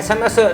SMS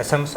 SMS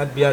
FBR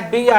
FBR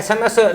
SMS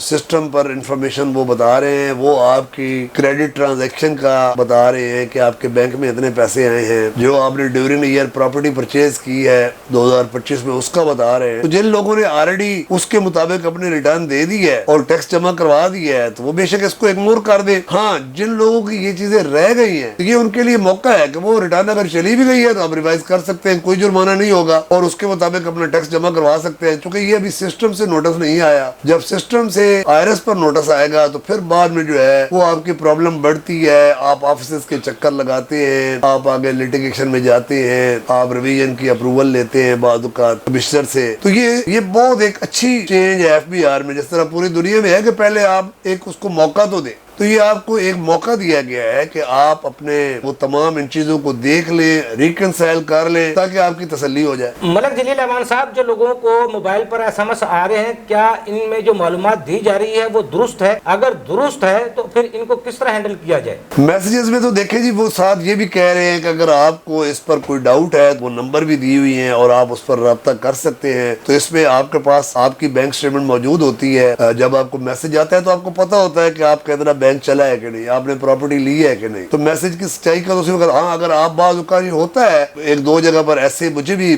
system پر information وہ بتا رہے ہیں وہ آپ کی کریڈٹ ٹرانزیکشن کا بتا رہے ہیں کہ آپ کے بینک میں اتنے پیسے آئے ہیں, جو آپ نے ڈیورنگ ایئر پراپرٹی پرچیز کی ہے 2025 میں اس کا بتا رہے ہیں. تو جن لوگوں نے آلریڈی اس کے مطابق اپنی ریٹرن دے دی ہے اور ٹیکس جمع کروا دیا ہے تو وہ بے شک اس کو اگنور کر دیں. ہاں, جن لوگوں کی یہ چیزیں رہ گئی ہیں تو یہ ان کے لیے موقع ہے کہ وہ ریٹرن اگر چلی بھی گئی ہے تو آپ ریوائز کر سکتے ہیں, کوئی جرمانہ نہیں ہوگا اور اس کے مطابق اپنا ٹیکس جمع کروا سکتے ہیں. چونکہ یہ ابھی سسٹم سے نوٹس نہیں آیا, جب سسٹم سے IRS پر نوٹس آئے گا تو پھر بعد میں جو ہے وہ آپ کی پرابلم بڑھتی ہے, آپ آفیسز کے چکر لگاتے ہیں, آپ آگے لیٹیگیشن میں جاتے ہیں, آپ ریویژن کی اپروول لیتے ہیں بعض اوقات کمشنر سے. تو یہ بہت ایک اچھی چینج ہے FBR میں, جس طرح پوری دنیا میں ہے کہ پہلے آپ ایک اس کو موقع تو دیں, تو یہ آپ کو ایک موقع دیا گیا ہے کہ آپ اپنے وہ تمام ان چیزوں کو دیکھ لیں, ریکنسائل کر لیں تاکہ آپ کی تسلی ہو جائے. ملک جلیل امان صاحب, جو لوگوں کو موبائل پر SMS آ رہے ہیں, کیا ان میں جو معلومات دی جا رہی ہے وہ درست ہے؟ اگر درست ہے تو پھر ان کو کس طرح ہینڈل کیا جائے؟ میسیجز میں تو دیکھیں جی, وہ ساتھ یہ بھی کہہ رہے ہیں کہ اگر آپ کو اس پر کوئی ڈاؤٹ ہے تو وہ نمبر بھی دی ہوئی ہیں اور آپ اس پر رابطہ کر سکتے ہیں. تو اس میں آپ کے پاس آپ کی بینک اسٹیٹمنٹ موجود ہوتی ہے. جب آپ کو میسج آتا ہے تو آپ کو پتا ہوتا ہے کہ آپ کا اتنا بینک چلا ہے کہ نہیں, آپ نے پراپرٹی لی ہے کہ نہیں. تو میسج کی سچائی کا تو ہاں, اگر آپ بعض اوقات ہوتا ہے, ایک دو جگہ پر ایسے مجھے بھی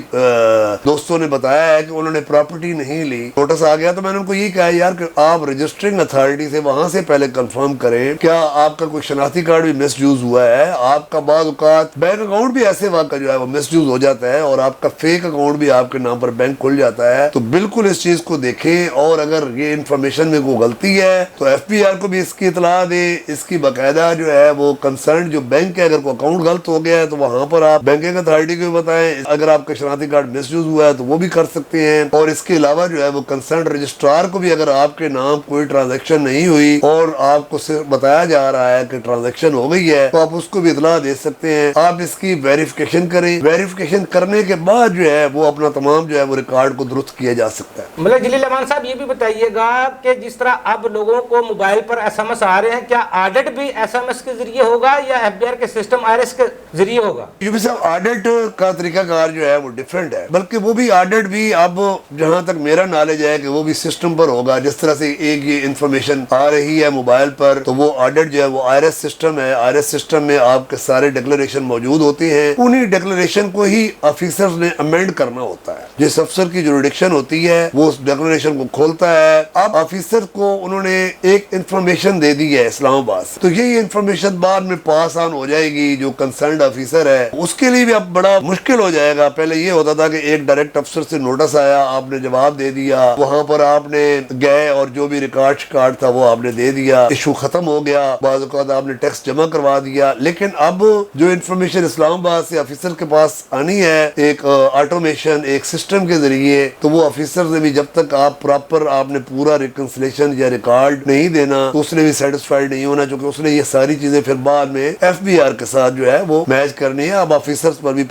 دوستوں نے بتایا ہے کہ انہوں نے پراپرٹی نہیں لی, نوٹس آ گیا, تو میں نے ان کو یہ کہا یار کہ آپ رجسٹرنگ اتھارٹی سے وہاں سے پہلے کنفرم کریں کیا آپ کا کوئی شناختی کارڈ بھی مس یوز ہوا ہے. آپ کا بعض اوقات بینک اکاؤنٹ بھی ایسے واقع جو ہے وہ مس یوز ہو جاتا ہے اور آپ کا فیک اکاؤنٹ بھی آپ کے نام پر بینک کھل جاتا ہے. تو بالکل اس چیز کو دیکھیں, اور اگر یہ انفارمیشن میں کوئی غلطی ہے تو FBR کو بھی اس کی اطلاع دیں. اس کی باقاعدہ جو ہے وہ کنسرن جو بینک ہے, اگر کوئی اکاؤنٹ غلط ہو گیا ہے تو وہاں پر آپ بینکنگ اتھارٹی کو بتائیں. اگر آپ کا شناختی کارڈ مس یوز ہوا ہے تو وہ بھی کر سکتے ہیں. اور اس کے علاوہ جو ہے وہ کنسرن رجسٹرار کو بھی, اگر آپ کے نام کوئی ٹرانزیکشن نہیں ہوئی اور آپ کو صرف بتایا جا رہا ہے کہ ٹرانزیکشن ہو گئی ہے, تو آپ اس کو بھی اطلاع دے سکتے ہیں. آپ اس کی ویریفیکیشن کریں, ویریفیکیشن کرنے کے بعد جو ہے وہ اپنا تمام جو ہے وہ ریکارڈ کو درست کیا جا سکتا ہے. ملک جلیل امان صاحب, یہ بھی بتائیے گا کہ جس طرح اب لوگوں کو موبائل پر SMS آ رہے ہیں, کیا آڈٹ بھی SMS کے ذریعے ہوگا یا FBR کے سسٹم IRS کے ذریعے ہوگا؟ یوبی صاحب, آڈٹ کا طریقہ کار جو ہے وہ ڈیفرنٹ ہے, بلکہ وہ بھی آڈٹ بھی اب جہاں تک میرا نالج ہے کہ وہ بھی سسٹم پر ہوگا. جس طرح سے ایک یہ انفارمیشن آ رہی ہے موبائل پر, تو وہ آڈٹ جو ہے وہ IRS سسٹم ہے. IRS سسٹم میں آپ کے سارے ڈکلریشن موجود ہوتے ہیں, انہی ڈکلریشن کو ہی آفیسر نے امینڈ کرنا ہوتا ہے. جس افسر کی جوریڈکشن ہوتی ہے وہ اس ڈکلریشن کو کھولتا ہے. اب آفیسر کو انہوں نے ایک انفارمیشن دے دی ہے اسلام آباد سے, تو یہ انفارمیشن بعد میں پاس آن ہو جائے گی جو کنسرنڈ آفیسر ہے, اس کے لیے بھی اب بڑا مشکل ہو جائے گا. پہلے یہ ہوتا تھا کہ ایک ڈائریکٹ افسر سے نوٹس آیا, آپ نے جواب دے دیا, وہاں پر آپ نے گئے اور جو بھی ریکارڈ تھا وہ آپ نے دے دیا, ایشو ختم ہو گیا, بعض اوقات آپ نے ٹیکس جمع کروا دیا. لیکن اب جو انفارمیشن اسلام آباد سے آفیسر کے پاس آنی ہے ایک آٹومیشن, ایک سسٹم کے ذریعے, تو وہ آفیسر نے بھی جب تک آپ پراپر آپ نے پورا ریکنسلیشن یا ریکارڈ نہیں دینا تو اس نے بھی سیٹسفائیڈ نہیں ہونا, چونکہ اس نے یہ ساری چیزیں پھر بعد میں FBR کے ساتھ جو ہے وہ میچ کرنی ہے. اب آفیسرز پر بھی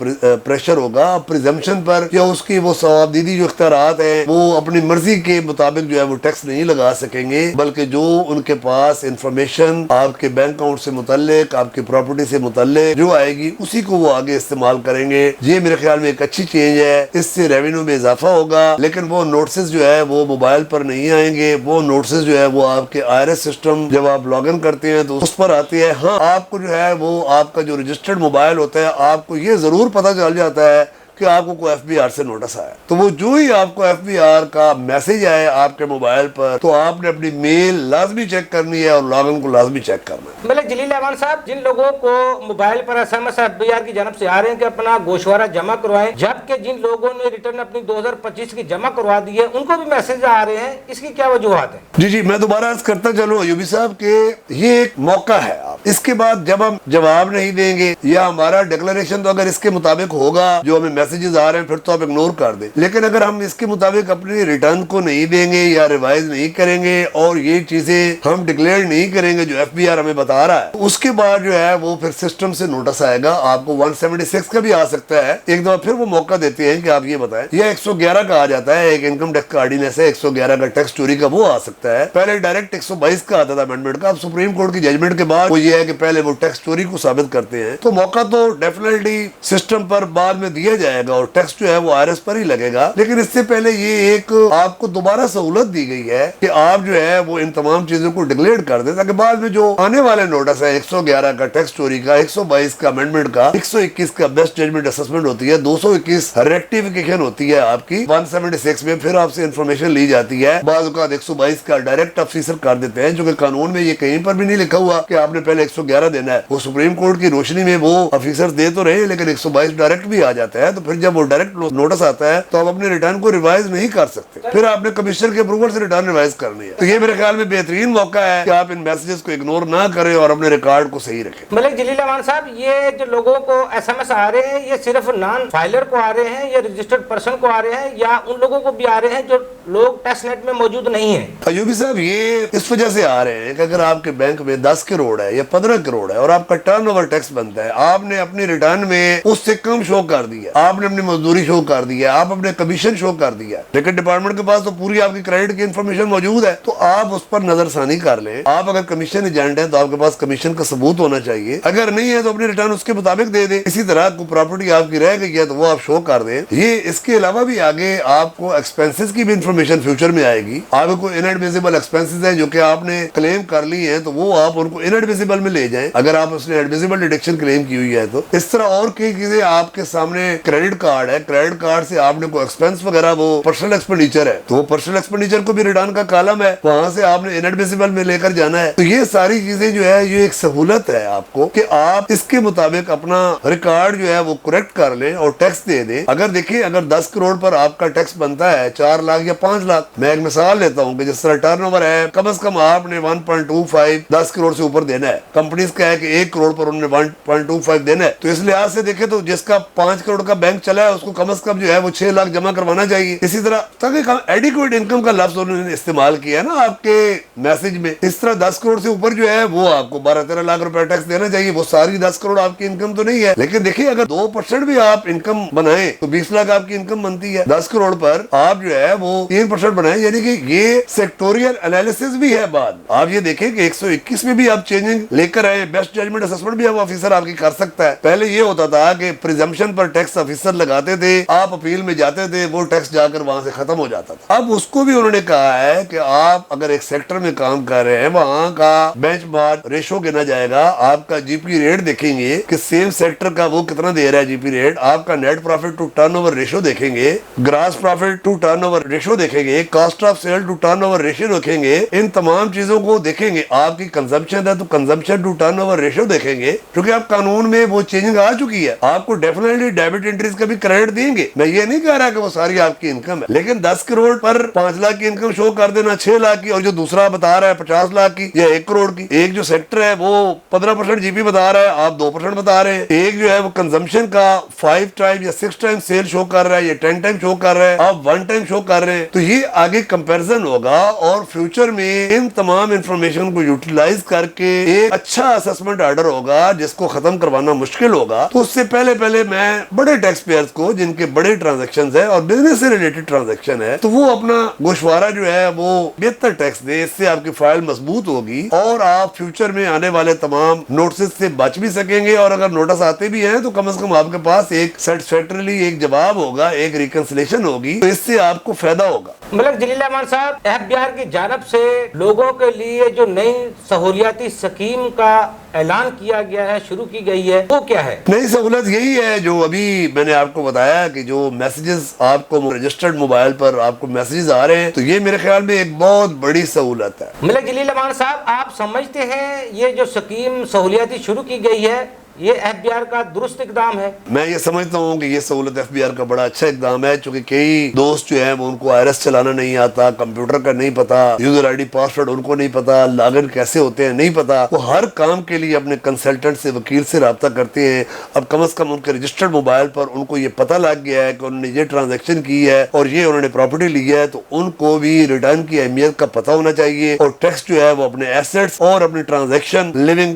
پریشر ہوگا, پریزمپشن پر, یا اس کی وہ ثوابدیدی جو اختیارات ہیں وہ اپنی مرضی کے مطابق جو ہے وہ ٹیکس نہیں لگا سکیں گے, بلکہ جو ان کے پاس انفارمیشن آپ کے بینک اکاؤنٹ سے متعلق, آپ کی پراپرٹی سے متعلق جو آئے گی اسی کو وہ آگے استعمال کریں گے. یہ میرے خیال میں ایک اچھی چینج ہے, اس سے ریونیو میں اضافہ ہوگا. لیکن وہ نوٹسز جو ہے وہ موبائل پر نہیں آئیں گے, وہ نوٹسز جو ہے وہ آپ کے IRS سسٹم جب آپ لاگ ان کرتے ہیں تو اس پر آتے ہیں. ہاں, آپ کو جو ہے وہ آپ کا جو رجسٹرڈ موبائل ہوتا ہے آپ کو یہ ضرور پتہ چل جاتا ہے کہ آپ کو کوئی FBR سے نوٹس آیا, تو وہ جو ہی آپ کو FBR کا میسج آئے آپ کے موبائل پر تو آپ نے اپنی میل لازمی چیک کرنی ہے اور لاگ ان کو لازمی چیک کرنا ہے. ملک جلیل امان صاحب, جن لوگوں کو موبائل پر SMS FBR کی جانب سے آ رہے ہیں کہ اپنا گوشوارہ جمع کروائیں, جبکہ جن لوگوں نے ریٹرن اپنی 2025 کی جمع کروا دی ہے ان کو بھی میسج آ رہے ہیں, اس کی کیا وجوہات ہیں؟ جی میں دوبارہ عرض کرتا چلوں ایوبی صاحب کہ یہ ایک موقع ہے. آپ اس کے بعد جب ہم جواب نہیں دیں گے یا ہمارا ڈکلریشن تو اگر اس کے مطابق ہوگا جو ہمیں میسیجز آ رہے ہیں پھر تو آپ اگنور کر دیں, لیکن اگر ہم اس کے مطابق اپنی ریٹرن کو نہیں دیں گے یا ریوائز نہیں کریں گے اور یہ چیزیں ہم ڈکلیئر نہیں کریں گے جو FBR ہمیں بتا رہا ہے, اس کے بعد جو ہے وہ پھر سسٹم سے نوٹس آئے گا. آپ کو 176 کا بھی آ سکتا ہے, ایک دفعہ پھر وہ موقع دیتے ہیں کہ آپ یہ بتائیں, یا 111 کا آ جاتا ہے, ایک انکم ٹیکس کا آرڈیننس ہے 111 کا ٹیکس چوری کا, وہ آ سکتا ہے. پہلے ڈائریکٹ 122 کا آتا تھا امینڈمنٹ کا, اب سپریم کورٹ کی ججمنٹ کے بعد وہ یہ ہے کہ پہلے وہ ٹیکس چوری کو ثابت کرتے ہیں. تو موقع تو ڈیفینیٹلی سسٹم پر بعد میں دیا جائے جائے گا اور ٹیکس جو ہے وہ IRS پر ہی لگے گا. لیکن اس سے پہلے یہ ایک آپ کو دوبارہ سہولت دی گئی ہے کہ آپ جو ہے وہ ان تمام چیزوں کو ڈکلیئر کر دیں تاکہ بعد میں جو آنے والے نوٹس ہے 111 کا ٹیکس چوری کا, 122 کا امینڈمنٹ کا, 121 کا بیسٹ ججمنٹ اسسمنٹ ہوتی ہے, 221 ریکٹیفیکیشن ہوتی ہے آپ کی, 176 میں پھر آپ سے انفارمیشن لی جاتی ہے. بعض اوقات 122 کا ڈائریکٹ آفیسر کر دیتے ہیں جو کہ قانون میں یہ کہیں پر بھی نہیں لکھا ہوا کہ آپ نے پہلے 111 دینا ہے. وہ سپریم کورٹ کی روشنی میں وہ آفیسر دے تو رہے لیکن 122 ڈائریکٹ بھی آ جاتا ہے. تو پھر جب وہ ڈائریکٹ نوٹس آتا ہے تو آپ اپنے ریٹرن کو ریوائز نہیں کر سکتے, پھر آپ نے کمشنر کے اپروول سے ریٹرن ریوائز کرنی ہے. تو یہ میرے خیال میں بہترین موقع ہے کہ آپ ان میسجز کو اگنور نہ کریں اور اپنے ریکارڈ کو صحیح رکھیں. ملک جلیل امان صاحب, یہ جو لوگوں کو SMS آ رہے ہیں یہ صرف نان فائلر کو آ رہے ہیں یا رجسٹرڈ پرسن کو آ رہے ہیں یا ان لوگوں کو بھی آ رہے ہیں جو لوگ ٹیکس نیٹ میں موجود نہیں ہیں؟ ایوبی صاحب, یہ اس وجہ سے آ رہے ہیں کہ اگر آپ کے بینک میں 10 کروڑ ہے یا 15 کروڑ ہے اور آپ کا ٹرن اوور ٹیکس بنتا ہے, آپ نے اپنی ریٹرن میں اس سے کم شو کر دیا, آپ نے اپنی مزدوری شو کر دیا, آپ اپنے کمیشن شو کر دیا, لیکن ڈپارٹمنٹ کے پاس تو پوری آپ کی کریڈٹ کی انفارمیشن موجود ہے, تو آپ اس پر نظر ثانی کر لیں. آپ اگر کمیشن ایجنٹ ہیں تو آپ کے پاس کمیشن کا ثبوت ہونا چاہیے, اگر نہیں ہے تو اپنی ریٹرن اس کے مطابق دے دیں. اسی طرح کوئی پراپرٹی آپ کی رہ گئی ہے تو وہ آپ شو کر دیں. یہ اس کے علاوہ بھی آگے آپ کو ایکسپینسز کی بھی انفارمیشن فیوچر میں آئے گی. آپ کو انڈمیزیبل ایکسپینسز ہیں جو کہ آپ نے کلیم کر لی ہیں تو وہ آپ ان کو انڈمیزیبل میں لے جائیں اگر آپ اس نے ایڈمیزیبل ڈیڈکشن کلیم کی ہوئی ہے. تو اس طرح اور کئی چیزیں آپ کے سامنے, کریڈٹ کارڈ ہے, کریڈٹ کارڈ سے آپ نے کوئی ایکسپینس وغیرہ وہ پرسنل ایکسپینڈیچر ہے تو وہ پرسنل ایکسپینڈیچر کو بھی ریٹرن کا کالم ہے, وہاں سے آپ نے انڈمیزیبل میں لے کر جانا ہے. تو یہ ساری چیزیں جو ہے یہ ایک سہولت ہے آپ کو کہ آپ اس کے مطابق اپنا ریکارڈ جو ہے وہ کریکٹ کر لیں اور ٹیکس دے دیں. اگر دیکھیں اگر 10 کروڑ پر آپ کا ٹیکس بنتا ہے 4 لاکھ یا 5 لاکھ, میں ایک مثال لیتا ہوں کہ جس طرح ٹرن اوور ہے کم از کم آپ نے 1.25 10 کروڑ سے اوپر دینا ہے. کمپنیز کا ہے کہ 1 کروڑ پر انہوں نے 1.25 دینا ہے. تو اس لحاظ سے دیکھیں تو جس کا 5 کروڑ کا بینک چلا ہے اس کو کم از کم جو ہے وہ 6 لاکھ جمع کروانا چاہیے. اسی طرح تاکہ ایڈیکویٹ انکم کا لفظ انہوں نے استعمال کیا ہے نا آپ کے میسج میں, اس طرح 10 کروڑ سے اوپر جو ہے وہ آپ کو 12-13 لاکھ روپے ٹیکس دینا چاہیے. وہ ساری 10 کروڑ آپ کی انکم تو نہیں ہے, لیکن دیکھیں اگر 2% بھی آپ انکم بنائیں تو 20 لاکھ آپ کی انکم بنتی ہے. 10 کروڑ پر آپ جو ہے وہ 3% بنائیں, یعنی کہ یہ سیکٹوریل انالیسس بھی ہے. بعد آپ یہ دیکھیں کہ 121 میں بھی آپ چینجنگ لے کر آئے, بیسٹ ججمنٹ اسسمنٹ بھی اب آفیسر آپ کی کر سکتا ہے. پہلے یہ ہوتا تھا کہ پریزمپشن پر ٹیکس آفیسر لگاتے تھے, آپ اپیل میں جاتے تھے, وہ ٹیکس جا کر وہاں سے ختم ہو جاتا تھا. اب اس کو بھی انہوں نے کہا ہے کہ آپ اگر ایک سیکٹر میں کام کر رہے ہیں وہاں کا بینچ مارک ریشو گنا جائے گا, آپ کا جی پی ریٹ دیکھیں گے کہ سیم سیکٹر کا وہ کتنا دے رہا ہے جی پی ریٹ, آپ کا net profit to turnover ratio دیکھیں گے, gross profit to turnover ratio دیکھیں گے, cost of sale to turnover ratio دیکھیں گے. ان تمام چیزوں کو دیکھیں گے. آپ کی کنزمپشن ہے تو consumption to turnover ratio دیکھیں گے, کیونکہ آپ قانون میں وہ چینجنگ آ چکی ہے. آپ کو ڈیفینیٹلی ڈیبٹ انٹریز کا بھی کریڈٹ دیں گے. میں یہ نہیں کہہ رہا کہ وہ ساری آپ کی انکم ہے, لیکن 10 کروڑ پر 5 لاکھ کی انکم شو کر دینا, 6 لاکھ کی, اور جو دوسرا بتا رہا ہے 50 لاکھ کی یا 1 کروڑ کی, ایک جو سیکٹر ہے وہ 15% جی پی بتا رہا ہے, آپ 2% بتا رہے ہیں, ایک جو ہے وہ کنزمپشن کا 5 ٹائم یا 6 ٹائم سیل شو کر رہا ہے یا 10 ٹائم شو کر رہا ہے, آپ 1 ٹائم شو کر رہے ہیں. تو یہ آگے کمپیرزن ہوگا اور فیوچر میں ان تمام انفارمیشن کو یوٹیلائز کر کے ایک اچھا اسسمنٹ آرڈر ہوگا جس کو ختم کروانا مشکل ہوگا. تو اس سے پہلے میں بڑے ٹیکس پیئرز کو جن کے بڑے ٹرانزیکشنز ہیں اور بزنس سے ریلیٹڈ ٹرانزیکشن ہے تو وہ اپنا گوشوارہ جو ہے وہ بہتر ٹیکس دے. اس سے آپ کی فائل مضبوط ہوگی اور آپ فیوچر میں آنے والے تمام نوٹسز سے بچ بھی سکیں گے, اور اگر نوٹس آتے بھی ہیں تو کم از کم آپ کے پاس ایک سیٹسفیکٹریلی ایک جواب ہوگا, ایک ریکنسلیشن ہوگی, تو اس سے آپ کو فائدہ ہوگا. ملک جلیل امان صاحب, FBR کی جانب سے لوگوں کے لیے جو نئی سہولیاتی اسکیم کا اعلان کیا گیا ہے, شروع کی گئی ہے, وہ کیا ہے؟ نئی سہولت یہی ہے جو ابھی میں نے آپ کو بتایا کہ جو میسیجز آپ کو رجسٹرڈ موبائل پر آپ کو میسیجز آ رہے ہیں, تو یہ میرے خیال میں ایک بہت بڑی سہولت ہے. ملک جلیل امان صاحب, آپ سمجھتے ہیں یہ جو اسکیم سہولیاتی شروع کی گئی ہے یہ FBR کا درست اقدام ہے؟ میں یہ سمجھتا ہوں کہ یہ سہولت FBR کا بڑا اچھا اقدام ہے, چونکہ کئی دوست جو ہیں وہ ان کو IRS چلانا نہیں آتا, کمپیوٹر کا نہیں پتا, یوزر آئی ڈی پاسورڈ ان کو نہیں پتا, لاگ ان کیسے ہوتے ہیں نہیں پتا. وہ ہر کام کے لیے اپنے کنسلٹنٹ سے, وکیل سے رابطہ کرتے ہیں. اب کم از کم ان کے رجسٹرڈ موبائل پر ان کو یہ پتہ لگ گیا ہے کہ انہوں نے یہ ٹرانزیکشن کی ہے اور یہ انہوں نے پراپرٹی لی ہے, تو ان کو بھی ریٹرن کی اہمیت کا پتہ ہونا چاہیے, اور ٹیکس جو ہے وہ اپنے ایسٹس اور اپنے ٹرانزیکشن لیونگ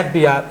FBR